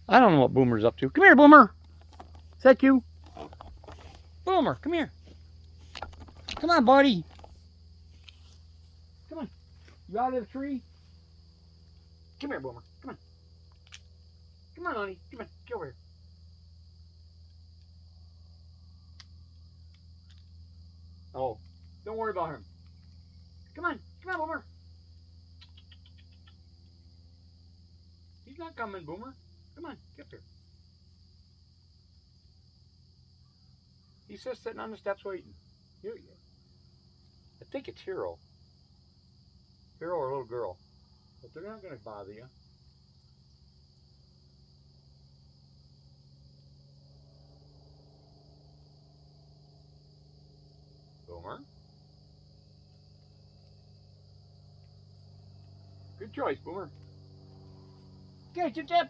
I don't know what Boomer's up to. Come here, Boomer. Is that you? Boomer, come here. Come on, buddy. Come on. You out of the tree? Come here, Boomer. Come on. Come on, honey. Come on. Get over here. Oh, don't worry about him. Come on. Come on, Boomer. He's not coming, Boomer. Come on. Get up here. He's just sitting on the steps waiting. I think it's Hero. Hero or a little girl. But they're not going to bother you. Boomer. Good choice, Boomer. Okay, Chip Chip.